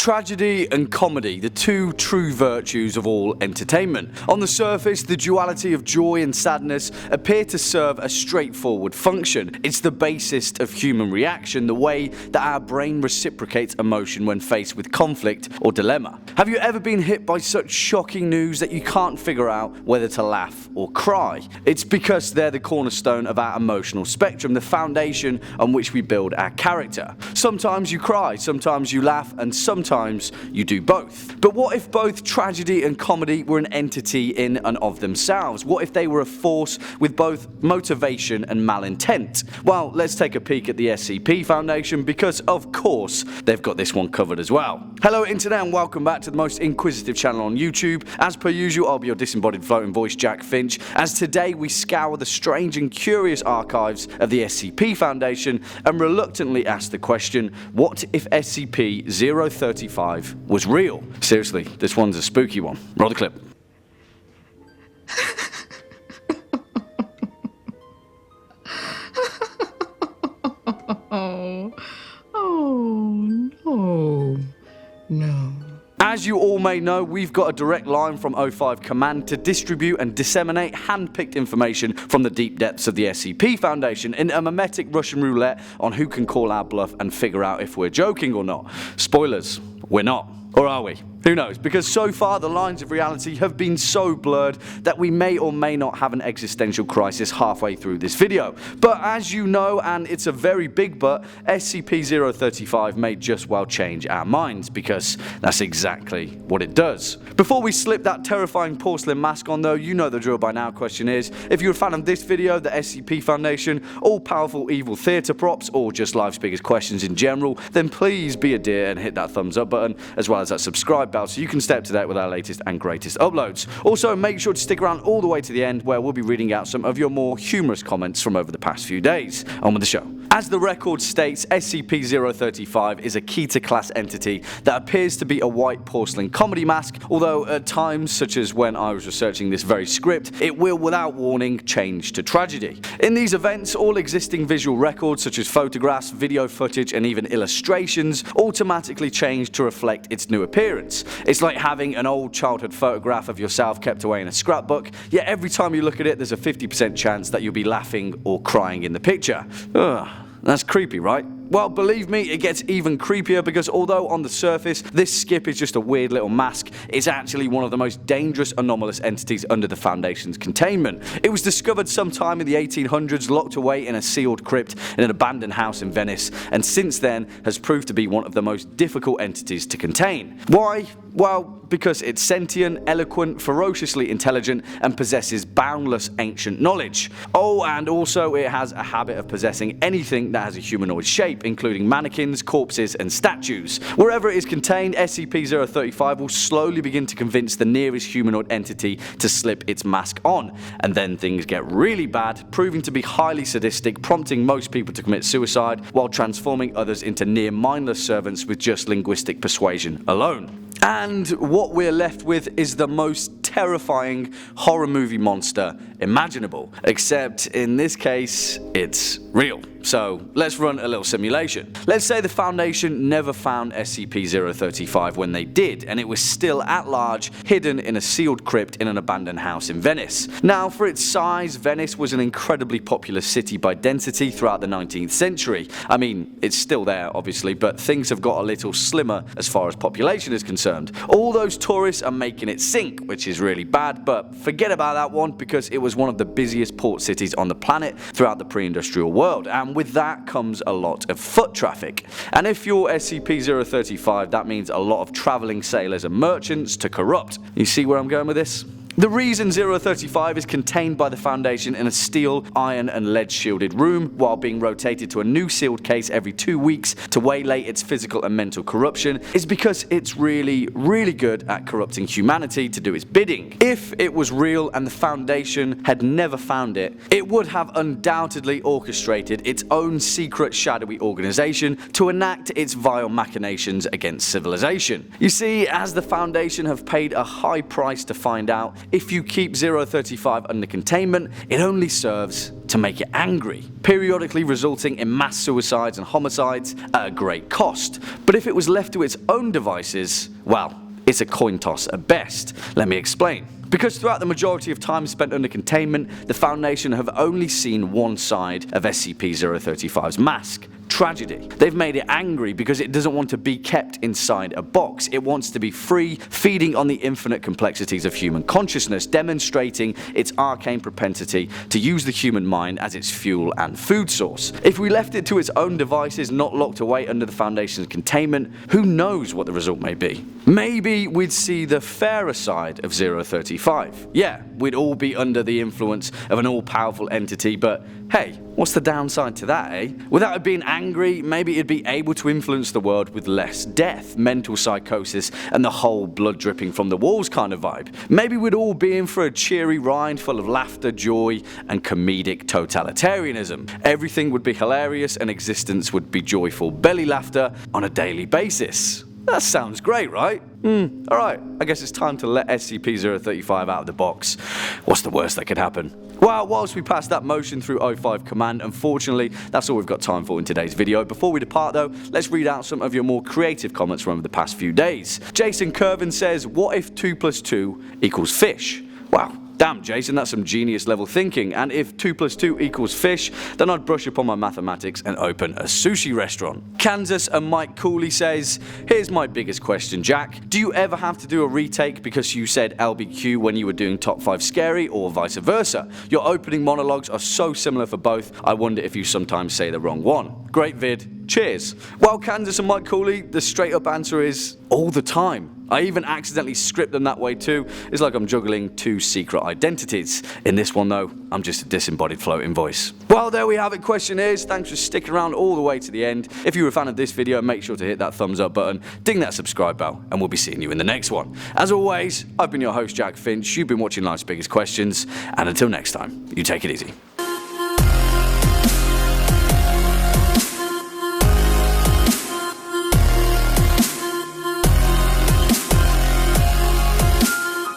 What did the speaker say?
Tragedy and comedy, the two true virtues of all entertainment. On the surface, the duality of joy and sadness appear to serve a straightforward function. It's the basest of human reaction, the way that our brain reciprocates emotion when faced with conflict or dilemma. Have you ever been hit by such shocking news that you can't figure out whether to laugh or cry? It's because they're the cornerstone of our emotional spectrum, the foundation on which we build our character. Sometimes you cry, sometimes you laugh, and sometimes you do both. But what if both tragedy and comedy were an entity in and of themselves? What if they were a force with both motivation and malintent? Well, let's take a peek at the SCP Foundation, because of course they've got this one covered as well. Hello Internet, and welcome back to the most inquisitive channel on YouTube. As per usual, I'll be your disembodied floating voice, Jack Finch, as today we scour the strange and curious archives of the SCP Foundation and reluctantly ask the question, what if SCP-035 was real? Seriously, this one's a spooky one. Roll the clip. No. As you all may know, we've got a direct line from 05 Command to distribute and disseminate hand-picked information from the deep depths of the SCP Foundation in a mimetic Russian roulette on who can call our bluff and figure out if we're joking or not. Spoilers, we're not. Or are we? Who knows? Because so far the lines of reality have been so blurred that we may or may not have an existential crisis halfway through this video. But as you know, and it's a very big but, SCP-035 may just well change our minds, because that's exactly what it does. Before we slip that terrifying porcelain mask on though, you know the drill by now. Question is, if you're a fan of this video, the SCP Foundation, all-powerful evil theatre props, or just Life's Biggest Questions in general, then please be a dear and hit that thumbs up button, as well as that subscribe bell, so you can stay up to date with our latest and greatest uploads. Also, make sure to stick around all the way to the end, where we'll be reading out some of your more humorous comments from over the past few days. On with the show. As the record states, SCP-035 is a Keter-class entity that appears to be a white porcelain comedy mask, although at times, such as when I was researching this very script, it will without warning change to tragedy. In these events, all existing visual records such as photographs, video footage, and even illustrations automatically change to reflect its new appearance. It's like having an old childhood photograph of yourself kept away in a scrapbook, yet every time you look at it there's a 50% chance that you'll be laughing or crying in the picture. Ugh, that's creepy, right? Well, believe me, it gets even creepier, because although on the surface this skip is just a weird little mask, it's actually one of the most dangerous anomalous entities under the Foundation's containment. It was discovered sometime in the 1800s, locked away in a sealed crypt in an abandoned house in Venice, and since then has proved to be one of the most difficult entities to contain. Why? Well, because it's sentient, eloquent, ferociously intelligent, and possesses boundless ancient knowledge. Oh, and also it has a habit of possessing anything that has a humanoid shape, including mannequins, corpses, and statues. Wherever it is contained, SCP-035 will slowly begin to convince the nearest humanoid entity to slip its mask on, and then things get really bad, proving to be highly sadistic, prompting most people to commit suicide, while transforming others into near mindless servants with just linguistic persuasion alone. And what we're left with is the most terrifying horror movie monster imaginable, except in this case it's real. So let's run a little simulation. Let's say the Foundation never found SCP-035 when they did, and it was still at large, hidden in a sealed crypt in an abandoned house in Venice. Now, for its size, Venice was an incredibly popular city by density throughout the 19th century. I mean, it's still there obviously, but things have got a little slimmer as far as population is concerned. All those tourists are making it sink, which is really bad, but forget about that one, because it was one of the busiest port cities on the planet throughout the pre-industrial world, and with that comes a lot of foot traffic. And if you're SCP-035, that means a lot of travelling sailors and merchants to corrupt. You see where I'm going with this? The reason 035 is contained by the Foundation in a steel, iron and lead shielded room while being rotated to a new sealed case every 2 weeks to waylay its physical and mental corruption is because it's really good at corrupting humanity to do its bidding. If it was real and the Foundation had never found it, it would have undoubtedly orchestrated its own secret shadowy organization to enact its vile machinations against civilization. You see, as the Foundation have paid a high price to find out, if you keep 035 under containment, it only serves to make it angry, periodically resulting in mass suicides and homicides at a great cost. But if it was left to its own devices, well, it's a coin toss at best. Let me explain. Because throughout the majority of time spent under containment, the Foundation have only seen one side of SCP-035's mask. Tragedy. They've made it angry because it doesn't want to be kept inside a box. It wants to be free, feeding on the infinite complexities of human consciousness, demonstrating its arcane propensity to use the human mind as its fuel and food source. If we left it to its own devices, not locked away under the Foundation's containment, who knows what the result may be? Maybe we'd see the fairer side of 035. Yeah, we'd all be under the influence of an all-powerful entity, but hey, what's the downside to that, eh? Without it being angry, maybe it'd be able to influence the world with less death, mental psychosis, and the whole blood dripping from the walls kind of vibe. Maybe we'd all be in for a cheery ride full of laughter, joy, and comedic totalitarianism. Everything would be hilarious and existence would be joyful belly laughter on a daily basis. That sounds great, right? Alright, I guess it's time to let SCP-035 out of the box. What's the worst that could happen? Well, whilst we pass that motion through 05 command, unfortunately, that's all we've got time for in today's video. Before we depart though, let's read out some of your more creative comments from over the past few days. Jason Curvin says, what if 2 + 2 = fish? Wow. Damn, Jason, that's some genius level thinking, and if 2 + 2 = fish, then I'd brush up on my mathematics and open a sushi restaurant. Kansas and Mike Cooley says, here's my biggest question, Jack. Do you ever have to do a retake because you said LBQ when you were doing Top 5 Scary, or vice versa? Your opening monologues are so similar for both, I wonder if you sometimes say the wrong one. Great vid, cheers. Well, Kansas and Mike Cooley, the straight up answer is all the time. I even accidentally script them that way too. It's like I'm juggling two secret identities. In this one though, I'm just a disembodied floating voice. Well, there we have it, questionnaires. Thanks for sticking around all the way to the end. If you were a fan of this video, make sure to hit that thumbs up button, ding that subscribe bell, and we'll be seeing you in the next one. As always, I've been your host Jack Finch, you've been watching Life's Biggest Questions, and until next time, you take it easy.